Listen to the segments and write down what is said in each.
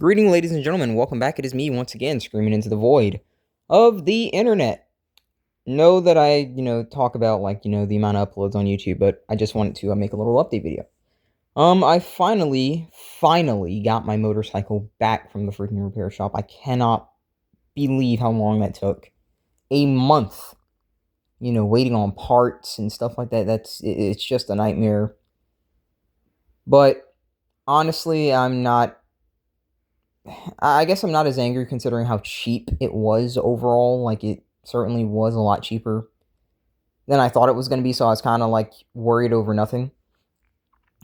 Greeting, ladies and gentlemen. Welcome back. It is me once again, screaming into the void of the internet. Know that I, talk about the amount of uploads on YouTube, but I just wanted to make a little update video. I finally got my motorcycle back from the freaking repair shop. I cannot believe how long that took. A month, waiting on parts and stuff like that. It's just a nightmare. But honestly, I guess I'm not as angry considering how cheap it was overall. Like, it certainly was a lot cheaper than I thought it was going to be, so I was kind of like worried over nothing.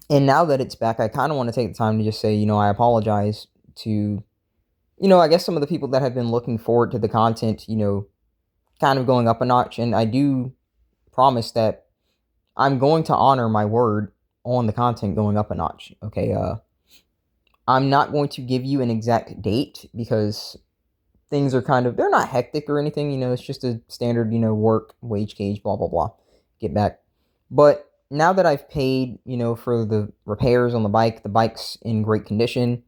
And now that it's back, I kind of want to take the time to just say, I apologize to, I guess some of the people that have been looking forward to the content, kind of going up a notch. And I do promise that I'm going to honor my word on the content going up a notch. Okay, I'm not going to give you an exact date because things are they're not hectic or anything, it's just a standard, work, wage cage, blah, blah, blah, get back. But now that I've paid, for the repairs on the bike's in great condition.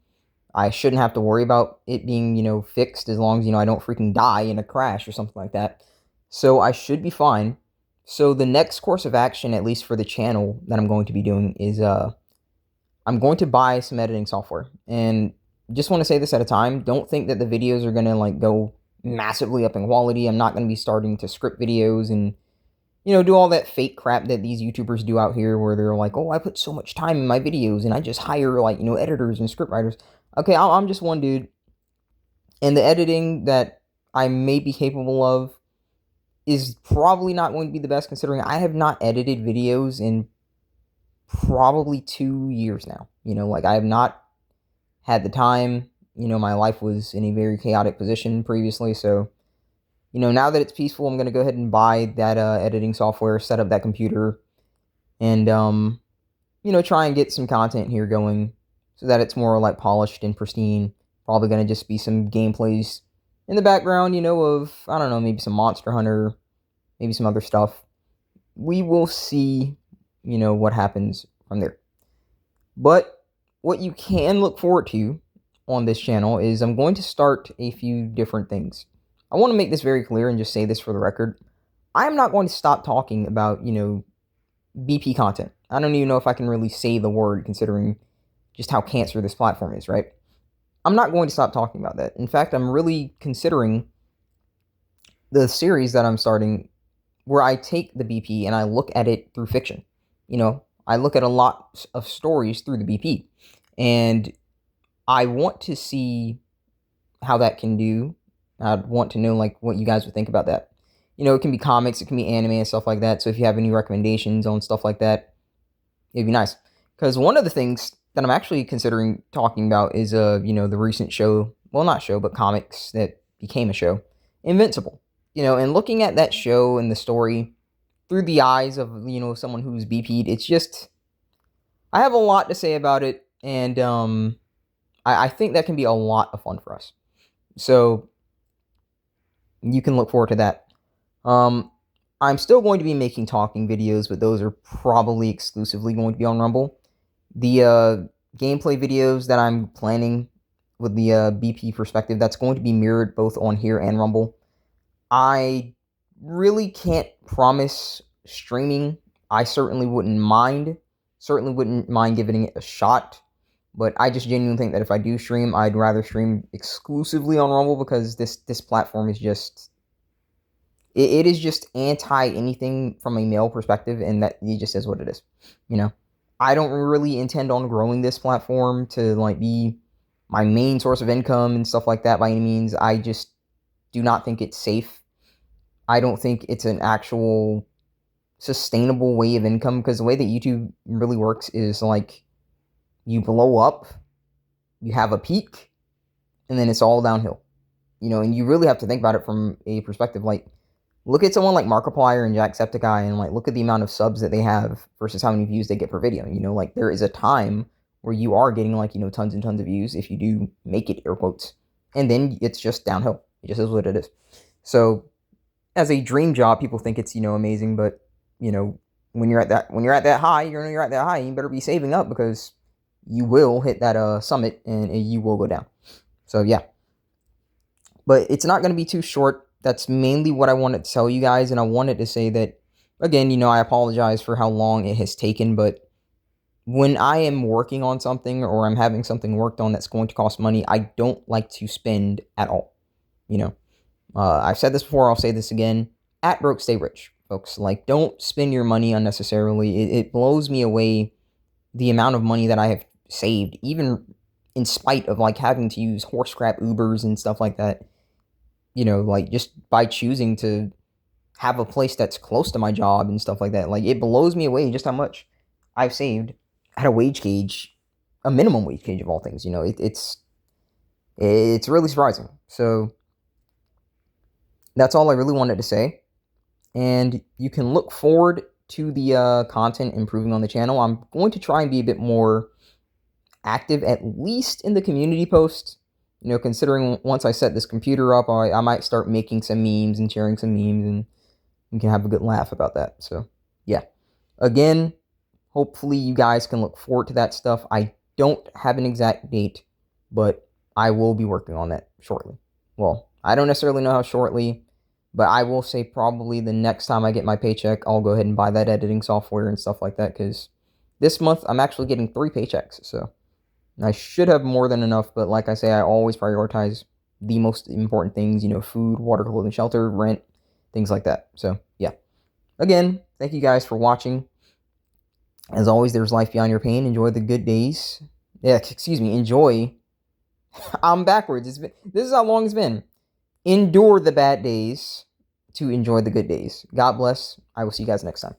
I shouldn't have to worry about it being, fixed as long as, I don't freaking die in a crash or something like that. So I should be fine. So the next course of action, at least for the channel that I'm going to be doing, is I'm going to buy some editing software. And just want to say this at a time, don't think that the videos are going to go massively up in quality. I'm not going to be starting to script videos and, do all that fake crap that these YouTubers do out here where they're like, oh, I put so much time in my videos and I just hire editors and script writers. Okay, I'm just one dude. And the editing that I may be capable of is probably not going to be the best considering I have not edited videos in probably 2 years now. I have not had the time. My life was in a very chaotic position previously, so now that it's peaceful, I'm going to go ahead and buy that editing software, set up that computer, and try and get some content here going so that it's more polished and pristine. Probably going to just be some gameplays in the background, of, I don't know, maybe some Monster Hunter, maybe some other stuff. We will see, what happens from there. But what you can look forward to on this channel is I'm going to start a few different things. I want to make this very clear and just say this for the record. I'm not going to stop talking about, BP content. I don't even know if I can really say the word considering just how cancer this platform is, right? I'm not going to stop talking about that. In fact, I'm really considering the series that I'm starting where I take the BP and I look at it through fiction. I look at a lot of stories through the BP. And I want to see how that can do. I'd want to know what you guys would think about that. It can be comics, it can be anime and stuff like that. So if you have any recommendations on stuff like that, it'd be nice. Because one of the things that I'm actually considering talking about is the recent show, well, not show, but comics that became a show, Invincible. And looking at that show and the story through the eyes of someone who's BP'd, it's just, I have a lot to say about it, and I think that can be a lot of fun for us. So you can look forward to that. I'm still going to be making talking videos, but those are probably exclusively going to be on Rumble. The gameplay videos that I'm planning with the BP perspective, that's going to be mirrored both on here and Rumble. I really can't promise streaming. I certainly wouldn't mind. Certainly wouldn't mind giving it a shot. But I just genuinely think that if I do stream, I'd rather stream exclusively on Rumble because this platform is just... It is just anti-anything from a male perspective, and that it just is what it is. I don't really intend on growing this platform to be my main source of income and stuff like that by any means. I just do not think it's safe. I don't think it's an actual sustainable way of income, because the way that YouTube really works is you blow up, you have a peak, and then it's all downhill. And you really have to think about it from a perspective look at someone like Markiplier and Jacksepticeye and look at the amount of subs that they have versus how many views they get per video. There is a time where you are getting tons and tons of views if you do make it, air quotes, and then it's just downhill. It just is what it is. So as a dream job, people think it's amazing, but when you're at that high, you better be saving up because you will hit that summit and you will go down. So yeah, but it's not going to be too short. That's mainly what I wanted to tell you guys, and I wanted to say that again. I apologize for how long it has taken, but when I am working on something or I'm having something worked on that's going to cost money, I don't like to spend at all. I've said this before, I'll say this again. At broke, stay rich, folks. Like, don't spend your money unnecessarily. It blows me away the amount of money that I have saved, even in spite of like having to use horse crap Ubers and stuff like that. Like just by choosing to have a place that's close to my job and stuff like that. Like, it blows me away just how much I've saved at a wage gauge, a minimum wage gauge of all things. It's really surprising. So that's all I really wanted to say. And you can look forward to the content improving on the channel. I'm going to try and be a bit more active, at least in the community posts. Considering once I set this computer up, I might start making some memes and sharing some memes, and we can have a good laugh about that. So, yeah. Again, hopefully you guys can look forward to that stuff. I don't have an exact date, but I will be working on that shortly. Well, I don't necessarily know how shortly, but I will say probably the next time I get my paycheck, I'll go ahead and buy that editing software and stuff like that, because this month I'm actually getting 3 paychecks, so I should have more than enough, but like I say, I always prioritize the most important things, food, water, clothing, shelter, rent, things like that. So, yeah. Again, thank you guys for watching. As always, there's life beyond your pain. Enjoy the good days. Yeah, excuse me, enjoy. I'm backwards. This is how long it's been. Endure the bad days to enjoy the good days. God bless. I will see you guys next time.